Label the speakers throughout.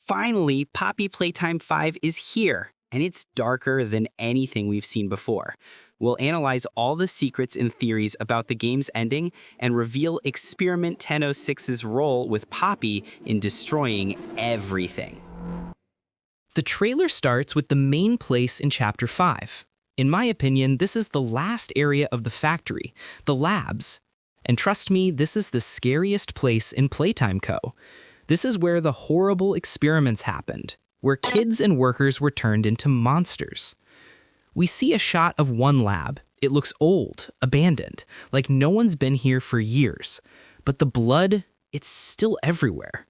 Speaker 1: Finally, Poppy Playtime 5 is here, and it's darker than anything we've seen before. We'll analyze all the secrets and theories about the game's ending and reveal Experiment 1006's role with Poppy in destroying everything.
Speaker 2: The trailer starts with the main place in Chapter 5. In my opinion, this is the last area of the factory, the labs. And trust me, this is the scariest place in Playtime Co. This is where the horrible experiments happened, where kids and workers were turned into monsters. We see a shot of one lab. It looks old, abandoned, like no one's been here for years. But the blood, it's still everywhere.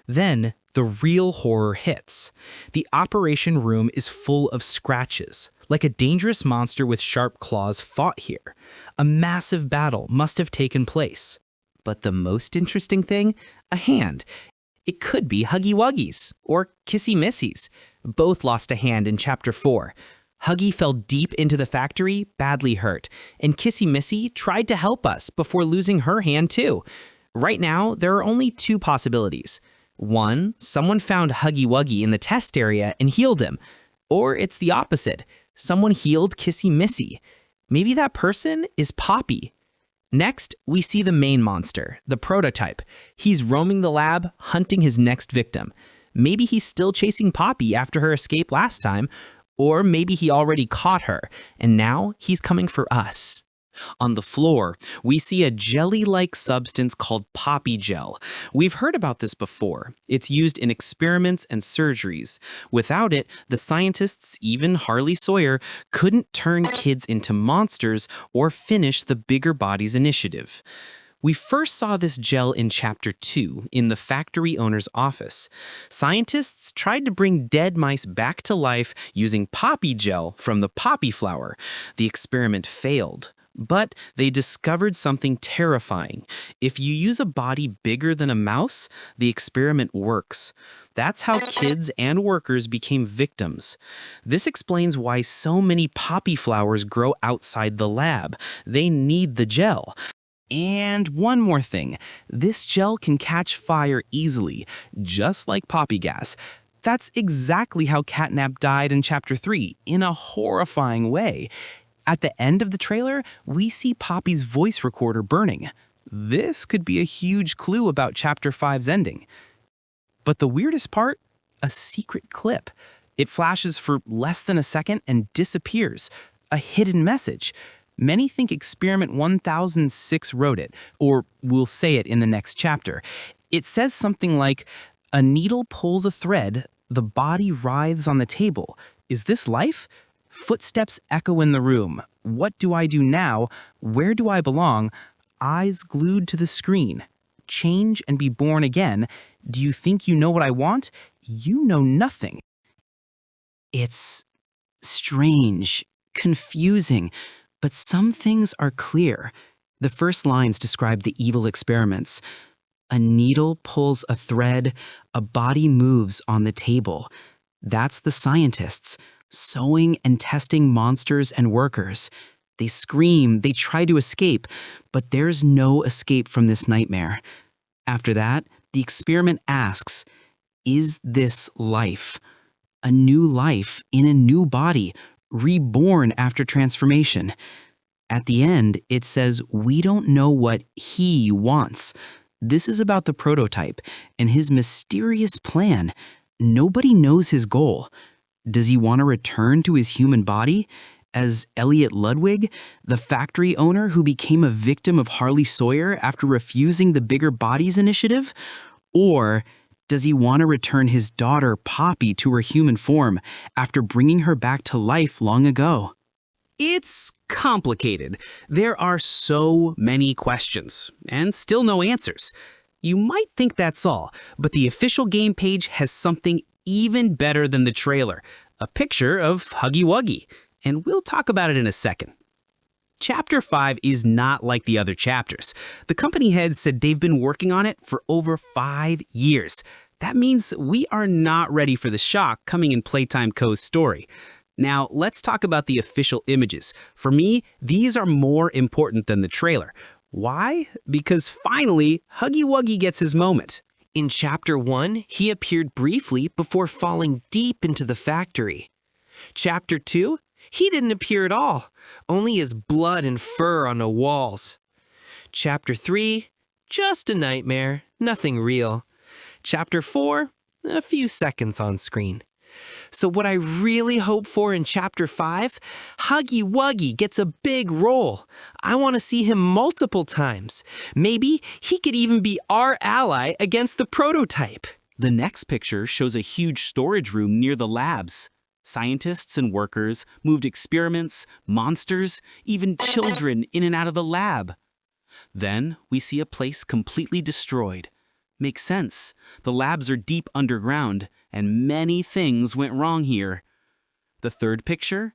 Speaker 2: Then, the real horror hits. The operation room is full of scratches, like a dangerous monster with sharp claws fought here. A massive battle must have taken place.
Speaker 1: But the most interesting thing? A hand. It could be Huggy Wuggy's or Kissy Missy's. Both lost a hand in Chapter 4. Huggy fell deep into the factory, badly hurt, and Kissy Missy tried to help us before losing her hand too. Right now, there are only two possibilities. One, someone found Huggy Wuggy in the test area and healed him. Or it's the opposite. Someone healed Kissy Missy. Maybe that person is Poppy. Next, we see the main monster, the prototype. He's roaming the lab, hunting his next victim. Maybe he's still chasing Poppy after her escape last time, or maybe he already caught her, and now he's coming for us. On the floor, we see a jelly-like substance called Poppy Gel. We've heard about this before. It's used in experiments and surgeries. Without it, the scientists, even Harley Sawyer, couldn't turn kids into monsters or finish the Bigger Bodies initiative. We first saw this gel in Chapter 2, in the factory owner's office. Scientists tried to bring dead mice back to life using poppy gel from the poppy flower. The experiment failed. But they discovered something terrifying. If you use a body bigger than a mouse, the experiment works. That's how kids and workers became victims. This explains why so many poppy flowers grow outside the lab. They need the gel. And one more thing, this gel can catch fire easily, just like poppy gas. That's exactly how Catnap died in Chapter 3, in a horrifying way. At the end of the trailer, we see Poppy's voice recorder burning. This could be a huge clue about Chapter 5's ending. But the weirdest part? A secret clip. It flashes for less than a second and disappears. A hidden message. Many think Experiment 1006 wrote it, or we'll say it in the next chapter. It says something like, "A needle pulls a thread, the body writhes on the table. Is this life?" Footsteps echo in the room. What do I do now? Where do I belong? Eyes glued to the screen. Change and be born again. Do you think you know what I want? You know nothing. It's strange, confusing, but some things are clear. The first lines describe the evil experiments. A needle pulls a thread, a body moves on the table. That's the scientists. Sewing and testing monsters and workers. They scream, they try to escape, but there's no escape from this nightmare. After that, the experiment asks, is this life? A new life in a new body, reborn after transformation. At the end, it says we don't know what he wants. This is about the prototype and his mysterious plan. Nobody knows his goal. Does he want to return to his human body? As Elliot Ludwig, the factory owner who became a victim of Harley Sawyer after refusing the Bigger Bodies initiative? Or does he want to return his daughter Poppy to her human form after bringing her back to life long ago? It's complicated. There are so many questions, and still no answers. You might think that's all, but the official game page has something even better than the trailer, a picture of Huggy Wuggy, and we'll talk about it in a second. Chapter 5 is not like the other chapters. The company heads said they've been working on it for over 5 years. That means we are not ready for the shock coming in Playtime Co.'s story. Now, let's talk about the official images. For me, these are more important than the trailer. Why? Because finally, Huggy Wuggy gets his moment.
Speaker 2: In Chapter 1, he appeared briefly before falling deep into the factory. Chapter 2, he didn't appear at all, only his blood and fur on the walls. Chapter 3, just a nightmare, nothing real. Chapter 4, a few seconds on screen. So what I really hope for in Chapter 5, Huggy Wuggy gets a big role. I want to see him multiple times. Maybe he could even be our ally against the prototype.
Speaker 1: The next picture shows a huge storage room near the labs. Scientists and workers moved experiments, monsters, even children in and out of the lab. Then we see a place completely destroyed. Makes sense. The labs are deep underground, and many things went wrong here. The third picture?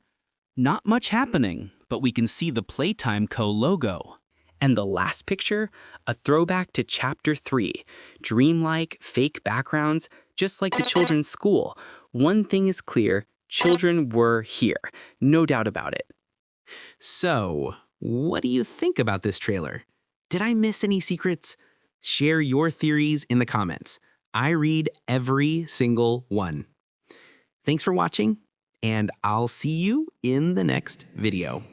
Speaker 1: Not much happening, but we can see the Playtime Co. logo.
Speaker 2: And the last picture? A throwback to Chapter 3. Dreamlike, fake backgrounds, just like the children's school. One thing is clear, children were here. No doubt about it.
Speaker 1: So, what do you think about this trailer? Did I miss any secrets? Share your theories in the comments. I read every single one. Thanks for watching, and I'll see you in the next video.